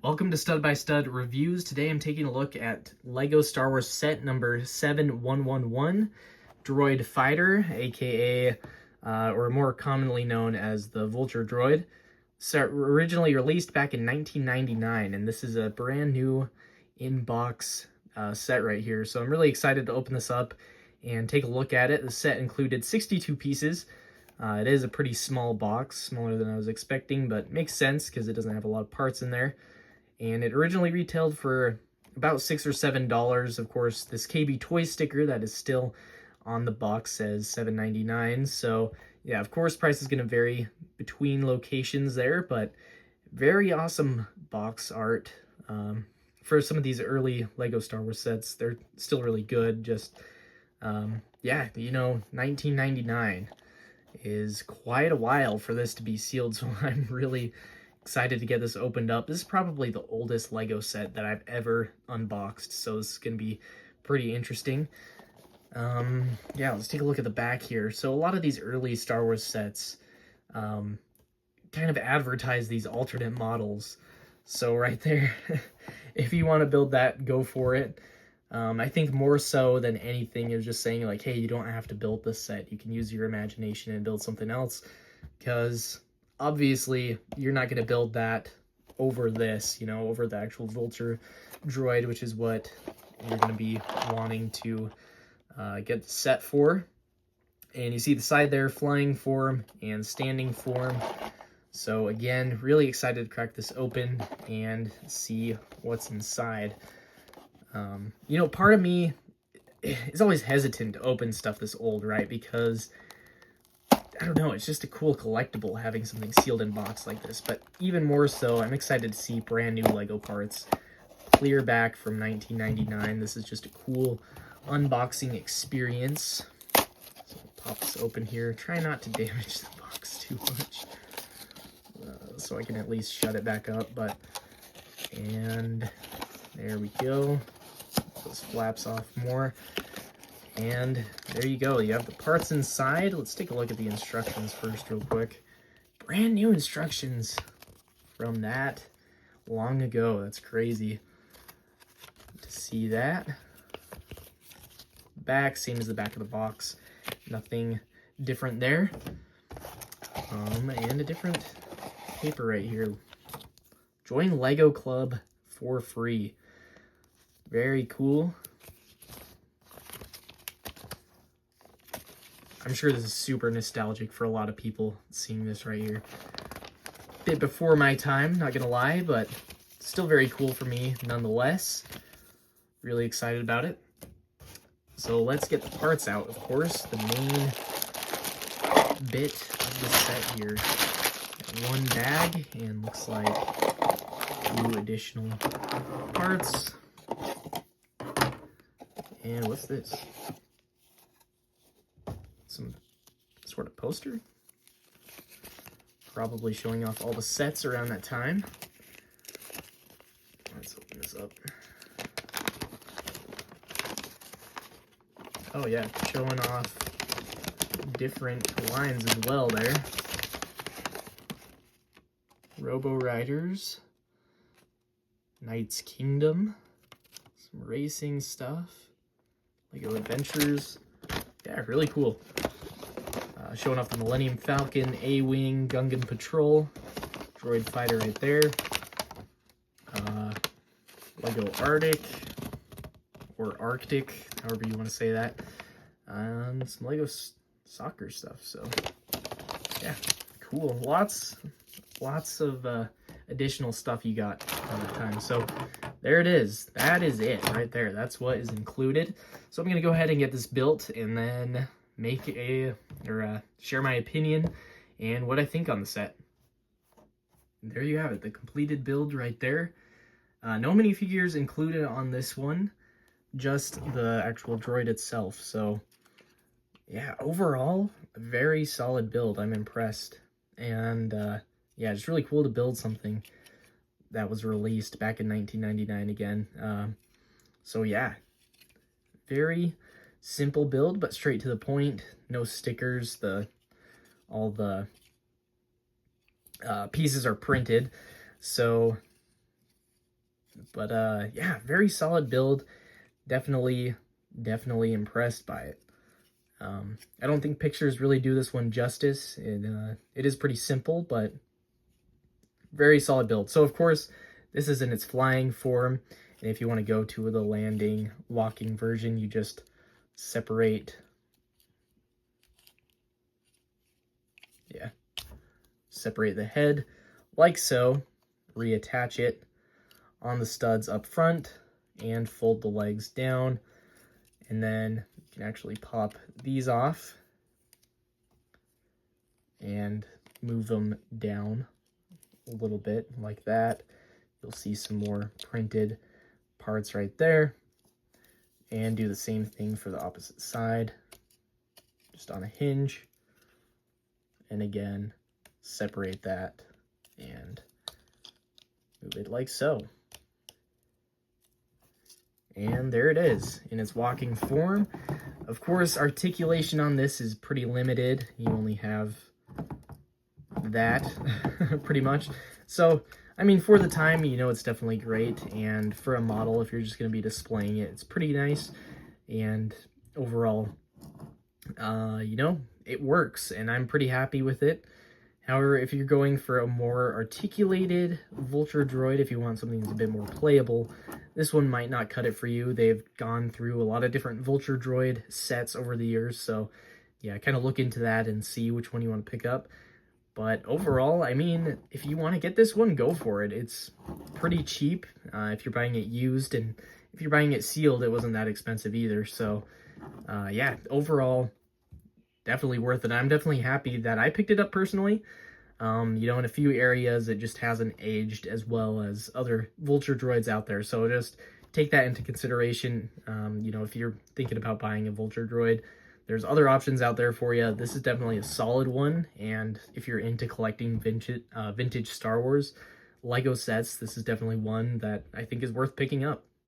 Welcome to Stud by Stud Reviews. Today I'm taking a look at LEGO Star Wars set number 7111, Droid Fighter, aka, or more commonly known as the Vulture Droid. Set originally released back in 1999, and this is a brand new in-box set right here. So I'm really excited to open this up and take a look at it. The set included 62 pieces. It is a pretty small box, smaller than I was expecting, but makes sense because it doesn't have a lot of parts in there. And it originally retailed for about $6 or $7. Of course, this KB Toy sticker that is still on the box says $7.99. So yeah, of course, price is going to vary between locations there, but very awesome box art. For some of these early LEGO Star Wars sets, they're still really good. Just, yeah, 1999 is quite a while for this to be sealed, so I'm really excited to get this opened up. This is probably the oldest LEGO set that I've ever unboxed, so this is going to be pretty interesting. Yeah, let's take a look at the back here. So a lot of these early Star Wars sets kind of advertise these alternate models. So right there, if you want to build that, go for it. I think more so than anything is just saying like, hey, you don't have to build this set. You can use your imagination and build something else, because obviously you're not going to build that over this, over the actual Vulture droid, which is what you're going to be wanting to get the set for. And you see the side there, flying form and standing form. So again, really excited to crack this open and see what's inside. Part of me is always hesitant to open stuff this old, right? Because I don't know, it's just a cool collectible having something sealed in box like this. But even more so, I'm excited to see brand new LEGO parts clear back from 1999. This is just a cool unboxing experience. So we'll pop this open here. Try not to damage the box too much, so I can at least shut it back up. And there we go. Those flaps off more. And there you go. You have the parts inside. Let's take a look at the instructions first real quick. Brand new instructions from that long ago. That's crazy to see that. Back, same as the back of the box. Nothing different there. And a different paper right here. Join LEGO Club for free. Very cool. I'm sure this is super nostalgic for a lot of people seeing this right here. Bit before my time, not gonna lie, but still very cool for me nonetheless. Really excited about it. So let's get the parts out, of course. The main bit of the set here. One bag, and looks like 2 additional parts. And what's this? Some sort of poster, probably showing off all the sets around that time. Let's open this up. Oh yeah, showing off different lines as well there. Robo Riders, Knight's Kingdom, some racing stuff, LEGO Adventures. Yeah, really cool. Showing off the Millennium Falcon, A-Wing, Gungan Patrol, Droid Fighter right there. LEGO Arctic, or Arctic, however you want to say that. And some LEGO soccer stuff, so yeah, cool. Lots of additional stuff you got all the time. So there it is. That is it right there. That's what is included. So I'm going to go ahead and get this built and then make share my opinion and what I think on the set. And there you have it, the completed build right there. No minifigures included on this one, just the actual droid itself. So yeah, overall, a very solid build. I'm impressed. And yeah, it's really cool to build something that was released back in 1999 again. So yeah, very simple build, but straight to the point. No stickers. All the pieces are printed, so But yeah, very solid build. Definitely impressed by it. I don't think pictures really do this one justice. It is pretty simple, but very solid build. So of course, this is in its flying form, and if you want to go to the landing, walking version, you just separate, separate the head like so, reattach it on the studs up front, and fold the legs down, and then you can actually pop these off and move them down a little bit like that. You'll see some more printed parts right there, and do the same thing for the opposite side, just on a hinge, and again separate that and move it like so. And there it is in its walking form. Of course, articulation on this is pretty limited. You only have that pretty much. So, I mean, for the time, you know, it's definitely great. And for a model, if you're just going to be displaying it, it's pretty nice. And overall, you know, it works, and I'm pretty happy with it. However, if you're going for a more articulated Vulture droid, if you want something that's a bit more playable, this one might not cut it for you. They've gone through a lot of different Vulture droid sets over the years, so yeah, kind of look into that and see which one you want to pick up. But overall, I mean, if you want to get this one, go for it. It's pretty cheap if you're buying it used, and if you're buying it sealed, it wasn't that expensive either. So yeah, overall, definitely worth it. I'm definitely happy that I picked it up personally. You know, in a few areas, it just hasn't aged as well as other Vulture droids out there. So just take that into consideration. You know, if you're thinking about buying a Vulture droid, there's other options out there for you. This is definitely a solid one. And if you're into collecting vintage Star Wars Lego sets, this is definitely one that I think is worth picking up.